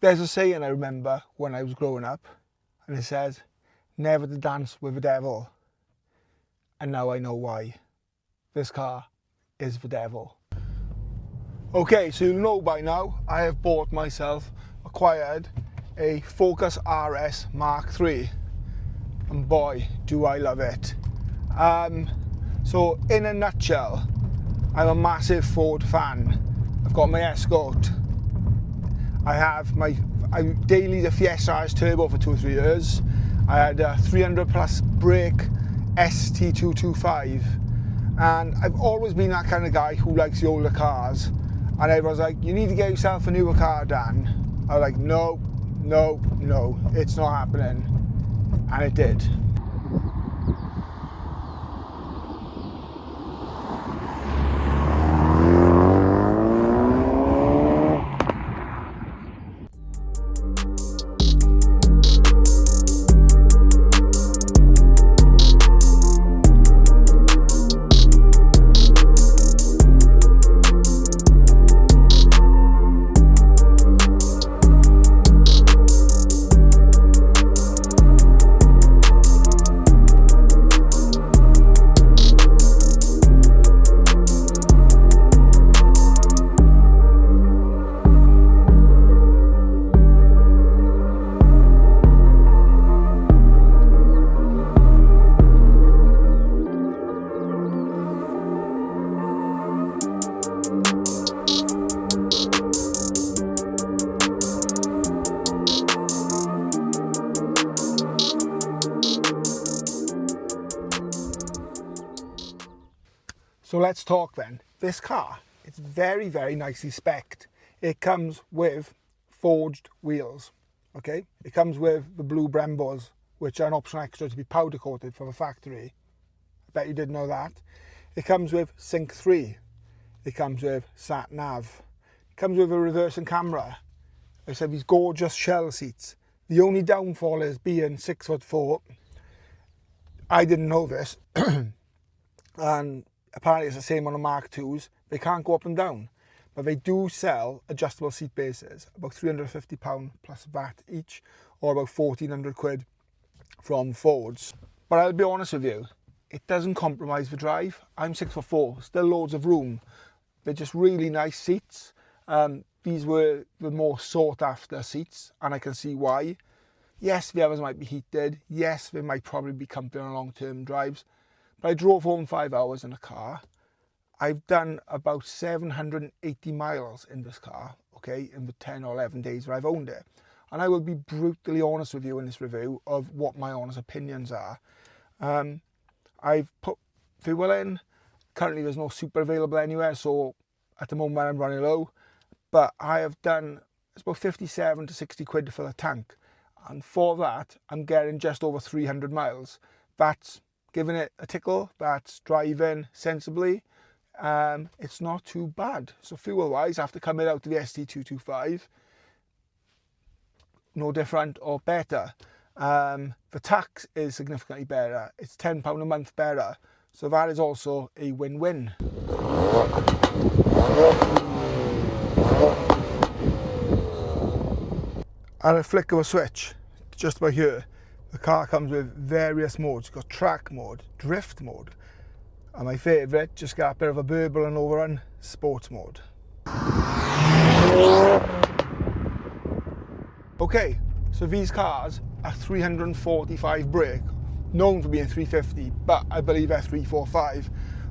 There's a saying I remember when I was growing up, and it says, never to dance with the devil. And now I know why. This car is the devil. Okay, so you'll know by now, I have acquired a Focus RS Mk3. And boy, do I love it. So in a nutshell, I'm a massive Ford fan. I've got my Escort. I daily the Fiesta RS Turbo for 2 or 3 years. I had a 300 plus brake ST225, and I've always been that kind of guy who likes the older cars. And everyone's like, you need to get yourself a newer car, Dan. I was like, no, it's not happening. And it did. So let's talk then. This car, it's very, very nicely spec'd. It comes with forged wheels, okay? It comes with the blue Brembos, which are an optional extra to be powder coated from the factory. I bet you didn't know that. It comes with Mk3. It comes with sat nav. It comes with a reversing camera. I said these gorgeous shell seats. The only downfall is being 6'4". I didn't know this. And apparently it's the same on the Mark IIs. They can't go up and down, but they do sell adjustable seat bases, about £350 plus VAT each, or about 1,400 quid from Fords. But I'll be honest with you, it doesn't compromise the drive. I'm 6'4", still loads of room. They're just really nice seats. These were the more sought after seats, and I can see why. Yes, the others might be heated. Yes, they might probably be comfy on long-term drives. But I drove home 5 hours in a car. I've done about 780 miles in this car, okay, in the 10 or 11 days where I've owned it. And I will be brutally honest with you in this review of what my honest opinions are. I've put fuel in. Currently there's no super available anywhere, so at the moment I'm running low. But I have done, it's about 57 to 60 quid to fill a tank. And for that, I'm getting just over 300 miles. That's giving it a tickle, that's driving sensibly. It's not too bad. So fuel-wise, after coming out to the ST225, no different or better. The tax is significantly better. It's £10 a month better. So that is also a win-win. At a flick of a switch, just about here, the car comes with various modes. It's got track mode, drift mode, and my favourite, just got a bit of a burble and overrun, sports mode. Okay, so these cars are 345 brake, known for being 350, but I believe they're 345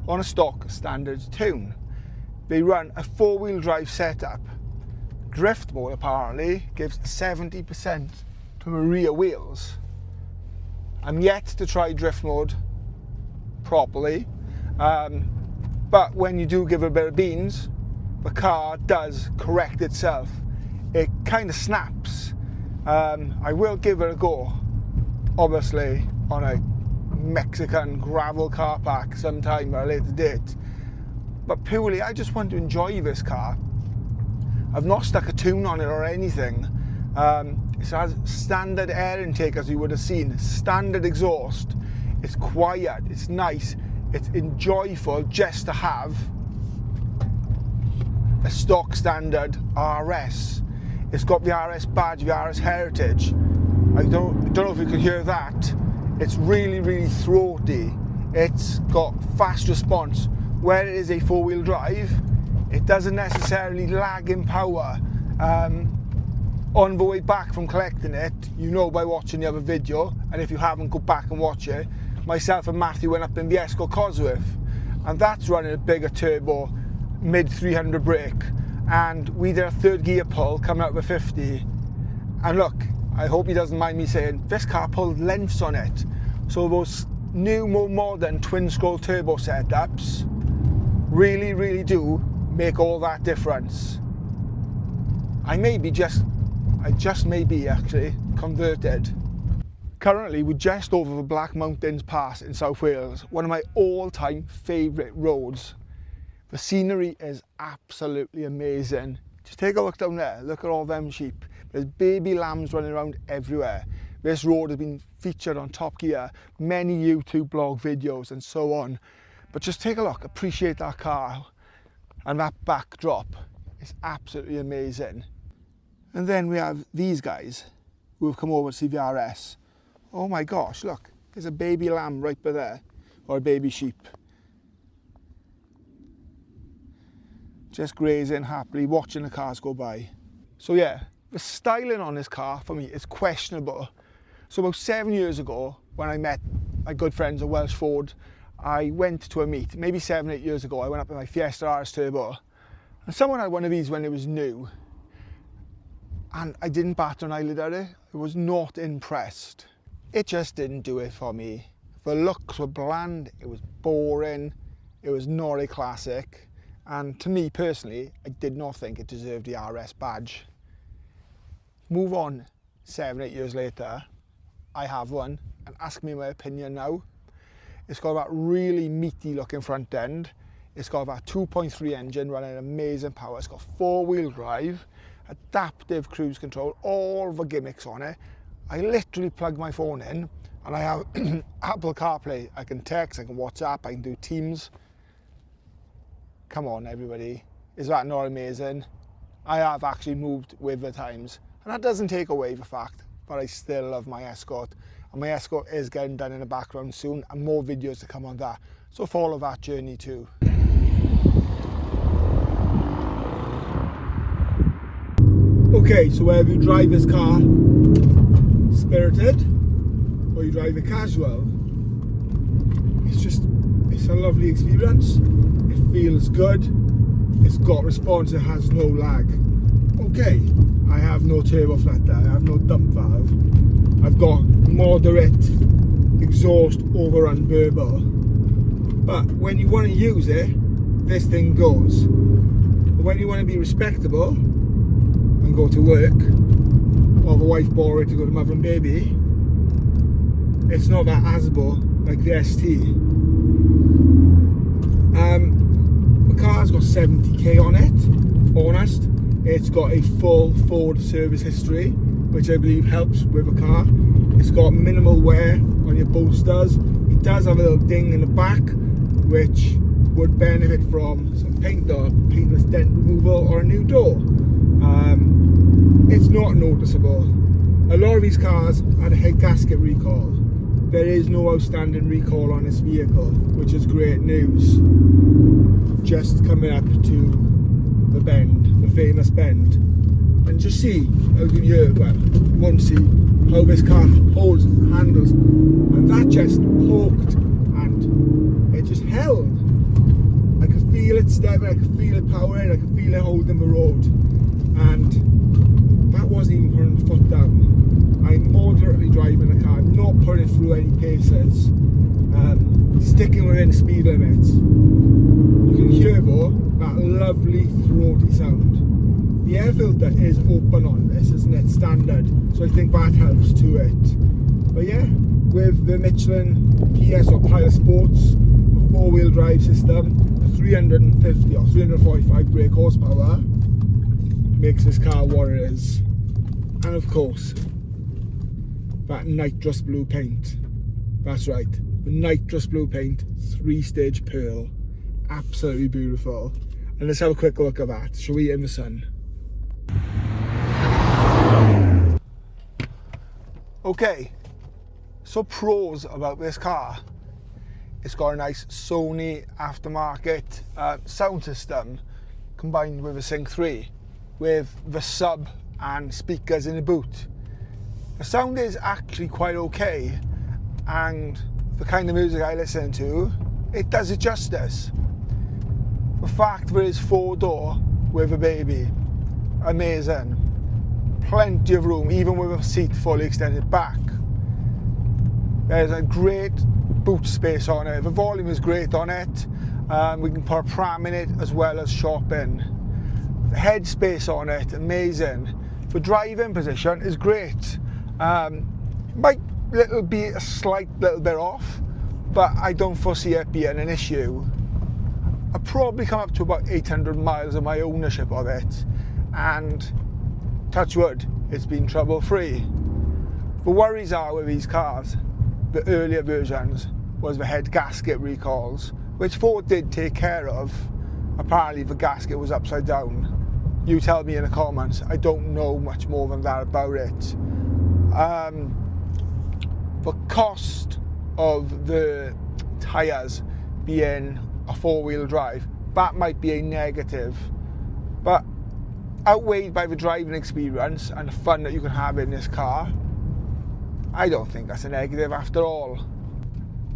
on a stock standard tune. They run a 4-wheel drive setup. Drift mode apparently gives 70% to the rear wheels. I'm yet to try drift mode properly, but when you do give it a bit of beans, the car does correct itself. It kind of snaps. I will give it a go, obviously on a Mexican gravel car park sometime at a later date, but purely I just want to enjoy this car. I've not stuck a tune on it or anything. It has standard air intake, as you would have seen, standard exhaust. It's quiet, it's nice, it's enjoyable just to have a stock standard RS. It's got the RS badge, the RS heritage. I don't know if you can hear that. It's really, really throaty. It's got fast response. Where it is a four-wheel drive, it doesn't necessarily lag in power. On the way back from collecting it, you know by watching the other video, and if you haven't, go back and watch it. Myself and Matthew went up in the Escort Cosworth, and that's running a bigger turbo, mid 300 brake, and we did a third gear pull coming out of a 50. And look, I hope he doesn't mind me saying, this car pulled lengths on it. So those new, more modern twin scroll turbo setups really, really do make all that difference. I just may be actually converted. Currently, we're just over the Black Mountains Pass in South Wales, one of my all-time favourite roads. The scenery is absolutely amazing. Just take a look down there, look at all them sheep. There's baby lambs running around everywhere. This road has been featured on Top Gear, many YouTube blog videos and so on. But just take a look, appreciate that car and that backdrop. It's absolutely amazing. And then we have these guys who have come over to see the RS. Oh my gosh, look, there's a baby lamb right by there, or a baby sheep. Just grazing happily, watching the cars go by. So yeah, the styling on this car for me is questionable. So about 7 years ago, when I met my good friends at Welsh Ford, I went to a meet. Maybe 7, 8 years ago, I went up in my Fiesta RS Turbo, and someone had one of these when it was new, and I didn't bat an eyelid at it. I was not impressed. It just didn't do it for me. The looks were bland, it was boring, it was not a classic, and to me personally, I did not think it deserved the RS badge. Move on, 7, 8 years later, I have one, and ask me my opinion now. It's got that really meaty looking front end. It's got that 2.3 engine running amazing power. It's got 4-wheel drive, adaptive cruise control, all the gimmicks on it. I literally plug my phone in and I have Apple CarPlay. I can text, I can WhatsApp, I can do Teams. Come on everybody, is that not amazing? I have actually moved with the times, and that doesn't take away the fact that I still love my Escort, and my Escort is getting done in the background soon, and more videos to come on that, so follow that journey too. Okay, so whether you drive this car spirited or you drive it casual, it's a lovely experience. It feels good, it's got response, it has no lag. Okay, I have no turbo flutter, I have no dump valve, I've got moderate exhaust overrun burble, but when you want to use it, this thing goes. But when you want to be respectable and go to work, or the wife borrow it to go to mother and baby, it's not that asbo like the ST. The car's got 70k on it, honest. It's got a full Ford service history, which I believe helps with a car. It's got minimal wear on your bolsters. It does have a little ding in the back, which would benefit from some paint or paintless dent removal or a new door. It's not noticeable. A lot of these cars had a head gasket recall. There is no outstanding recall on this vehicle, which is great news. Just coming up to the bend, the famous bend, and just see how you can hear, well, you won't see how this car holds, handles, and that just poked and it just held. I could feel it stepping, I could feel it powering, I could feel it holding the road, and that wasn't even putting the foot down. I'm moderately driving the car, I'm not putting it through any paces, sticking within speed limits. You can hear though that lovely throaty sound. The air filter is open on this, isn't it, standard, so I think that helps to it. But yeah, with the Michelin PS or Pilot Sports, the 4-wheel drive system, the 350 or 345 brake horsepower makes this car what it is. And of course, that nitrous blue paint. That's right, the nitrous blue paint, 3-stage pearl. Absolutely beautiful. And let's have a quick look at that, shall we, in the sun? Okay, so pros about this car. It's got a nice Sony aftermarket sound system combined with a Mk3 with the sub and speakers in the boot. The sound is actually quite okay, and the kind of music I listen to, it does it justice. The fact that it's 4-door with a baby, amazing. Plenty of room, even with a seat fully extended back. There's a great boot space on it. The volume is great on it. We can put a pram in it as well as shopping. The head space on it, amazing. The driving position is great. Might be a slight little bit off, but I don't foresee it being an issue. I've probably come up to about 800 miles of my ownership of it, and touch wood, it's been trouble free. The worries are with these cars, the earlier versions, was the head gasket recalls, which Ford did take care of. Apparently the gasket was upside down. You tell me in the comments, I don't know much more than that about it. The cost of the tyres being a 4-wheel drive, that might be a negative, but outweighed by the driving experience and the fun that you can have in this car, I don't think that's a negative after all.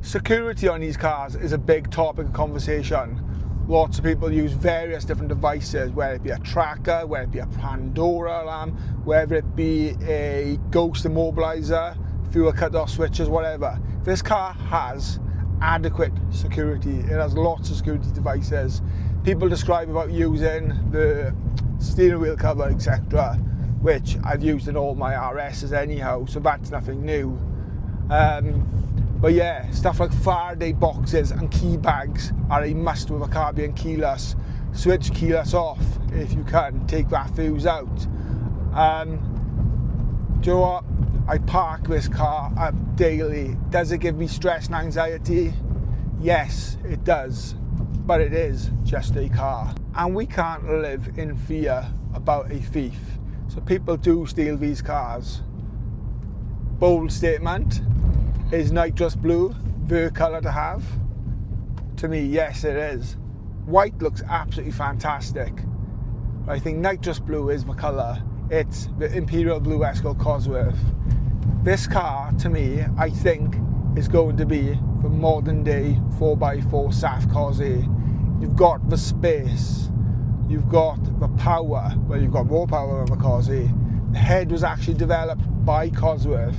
Security on these cars is a big topic of conversation. Lots of people use various different devices, whether it be a tracker, whether it be a Pandora alarm, whether it be a ghost immobilizer, fuel cut-off switches, whatever. This car has adequate security. It has lots of security devices. People describe about using the steering wheel cover, etc., which I've used in all my RSs anyhow, so that's nothing new. But yeah, stuff like Faraday boxes and key bags are a must with a car being keyless. Switch keyless off if you can, take that fuse out. Do you know what? I park this car up daily. Does it give me stress and anxiety? Yes, it does. But it is just a car. And we can't live in fear about a thief. So people do steal these cars. Bold statement. Is nitrous blue the colour to have? To me, yes it is. White looks absolutely fantastic. I think nitrous blue is the colour. It's the Imperial Blue Escort Cosworth. This car, to me, I think is going to be the modern day 4x4 SAF Cosy. You've got the space, you've got the power, well you've got more power than the Cosy. The head was actually developed by Cosworth.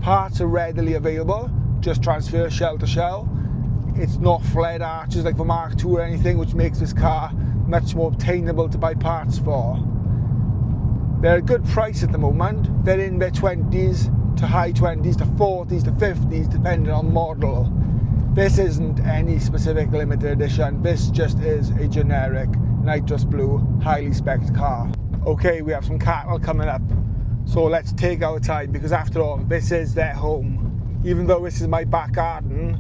Parts are readily available, just transfer shell to shell. It's not flared arches like the Mark II or anything, which makes this car much more obtainable to buy parts for. They're a good price at the moment. They're in their 20s to high 20s to 40s to 50s depending on model. This isn't any specific limited edition, this just is a generic nitrous blue highly spec'd car. Okay, we have some cattle coming up. So let's take our time, because after all, this is their home. Even though this is my back garden,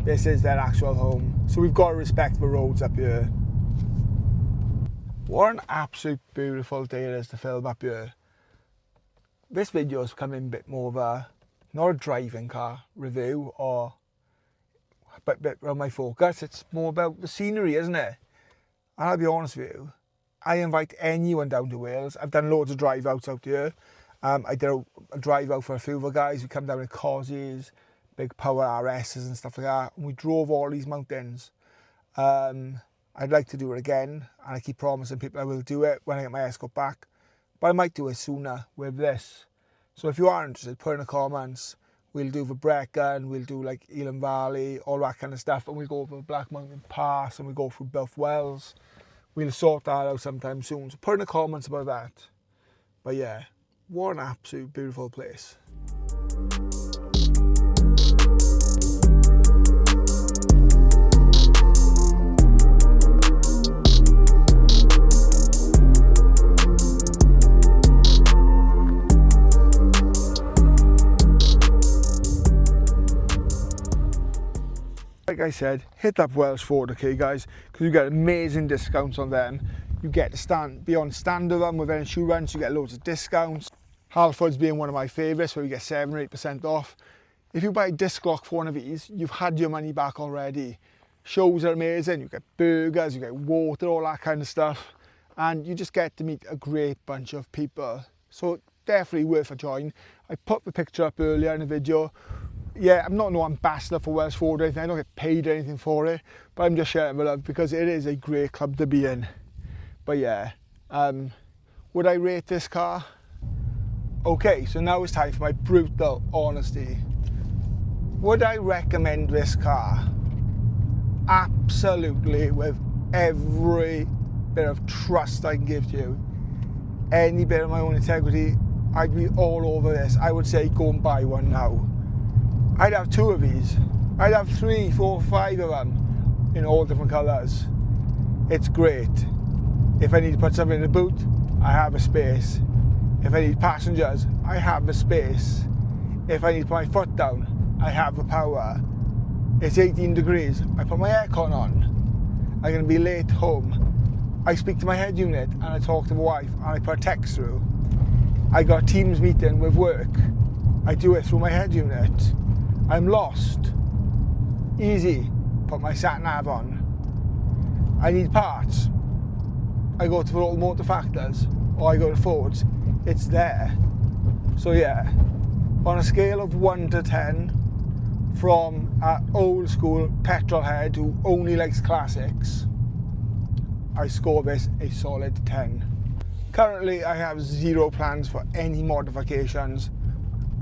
this is their actual home. So we've got to respect the roads up here. What an absolute beautiful day it is to film up here. This video is becoming a bit more of a, not a driving car review or a bit around my focus. It's more about the scenery, isn't it? And I'll be honest with you, I invite anyone down to Wales. I've done loads of drive outs out here. I did a drive out for a few of the guys. We come down in Cosies, big power RSs and stuff like that. And we drove all these mountains. I'd like to do it again. And I keep promising people I will do it when I get my Escort back. But I might do it sooner with this. So if you are interested, put in the comments. We'll do the Brecon, we'll do like Elan Valley, all that kind of stuff. And we'll go over the Black Mountain Pass and we'll go through both Wells. We'll sort that out sometime soon. So put in the comments about that. But yeah, what an absolute beautiful place. Like I said, hit up Welsh Ford, okay guys, because you get amazing discounts on them. You get to be on stand with them with insurance, you get loads of discounts. Halfords being one of my favourites, where you get 7 or 8% off. If you buy a disc lock for one of these, you've had your money back already. Shows are amazing, you get burgers, you get water, all that kind of stuff. And you just get to meet a great bunch of people. So definitely worth a join. I put the picture up earlier in the video. Yeah, I'm not no ambassador for Welsh Ford or anything, I don't get paid or anything for it, but I'm just sharing my love because it is a great club to be in. But yeah, would I rate this car? Okay, so now it's time for my brutal honesty. Would I recommend this car? Absolutely, with every bit of trust I can give to you. Any bit of my own integrity, I'd be all over this. I would say go and buy one now. I'd have 2 of these. I'd have 3, 4, 5 of them in all different colours. It's great. If I need to put something in the boot, I have a space. If I need passengers, I have the space. If I need to put my foot down, I have the power. It's 18 degrees, I put my aircon on. I'm going to be late home. I speak to my head unit and I talk to my wife and I put a text through. I got a Teams meeting with work. I do it through my head unit. I'm lost. Easy, put my sat nav on. I need parts. I go to the little motor factors or I go to Ford's. It's there. So yeah, on a scale of 1 to 10, from an old school petrol head who only likes classics, I score this a solid 10. Currently I have 0 plans for any modifications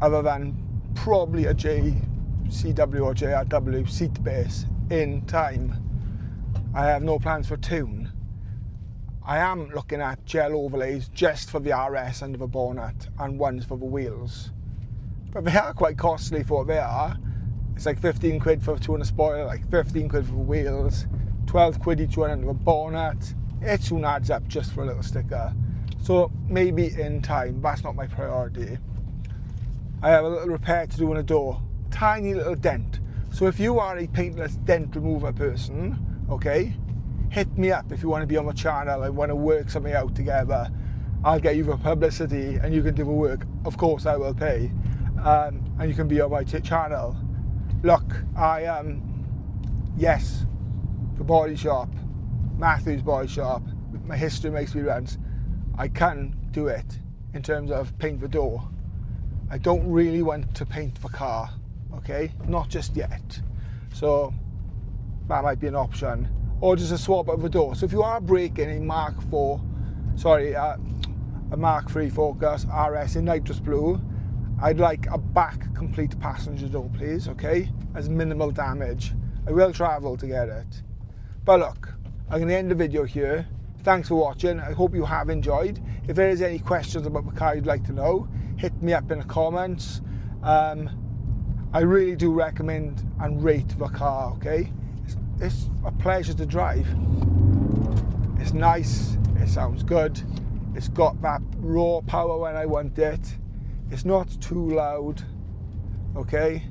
other than probably a JCW or JRW seat base in time. I have no plans for tune. I am looking at gel overlays just for the RS under the bonnet and ones for the wheels. But they are quite costly for what they are. It's like 15 quid for a 200 spoiler, like 15 quid for the wheels, 12 quid each one under the bonnet. It soon adds up just for a little sticker. So maybe in time, that's not my priority. I have a little repair to do on a door, tiny little dent. So if you are a paintless dent remover person, okay, hit me up if you want to be on my channel and want to work something out together. I'll get you the publicity and you can do the work. Of course I will pay. And you can be on my channel. Look, yes, the body shop, Matthew's body shop, my history makes me runs. I can do it in terms of paint the door. I don't really want to paint the car, okay? Not just yet. So that might be an option. Or just a swap of the door. So if you are breaking a Mk3 Focus RS in nitrous blue, I'd like a back complete passenger door, please, okay? As minimal damage. I will travel to get it. But look, I'm going to end the video here. Thanks for watching. I hope you have enjoyed. If there is any questions about the car you'd like to know, hit me up in the comments. I really do recommend and rate the car, okay? It's a pleasure to drive. It's nice, it sounds good, it's got that raw power when I want it, it's not too loud, okay?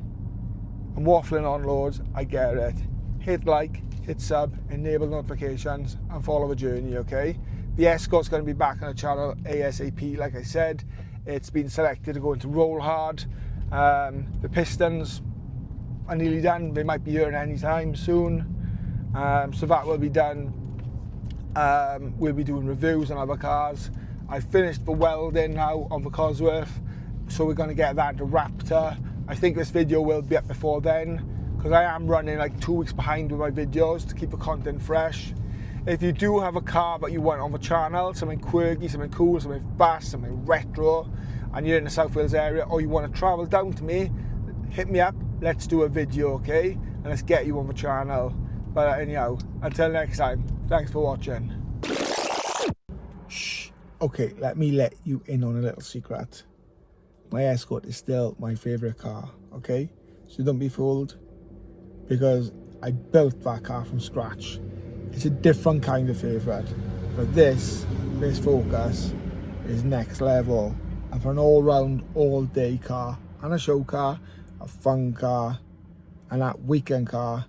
I'm waffling on loads, I get it. Hit like, hit sub, enable notifications and follow the journey, okay? The Escort's going to be back on the channel ASAP, like I said. It's been selected to go into roll hard. The pistons are nearly done, they might be here any time soon. So that will be done. We'll be doing reviews on other cars. I finished the welding now on the Cosworth, so we're going to get that to Raptor. I think this video will be up before then, because I am running like 2 weeks behind with my videos to keep the content fresh. If you do have a car that you want on the channel, something quirky, something cool, something fast, something retro, and you're in the South Wales area, or you want to travel down to me, hit me up, let's do a video, okay? And let's get you on the channel. But anyhow, until next time, thanks for watching. Shh. Okay, let me let you in on a little secret. My Escort is still my favourite car, okay? So don't be fooled, because I built that car from scratch. It's a different kind of favourite, but this Focus is next level. And for an all-round, all-day car, and a show car, a fun car, and that weekend car,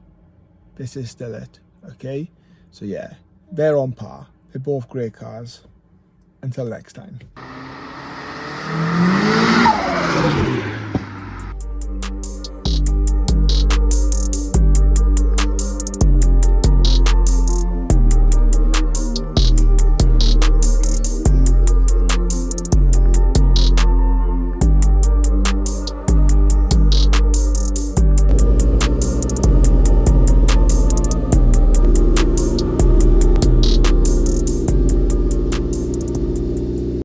this is still it, okay? So yeah, they're on par. They're both great cars. Until next time.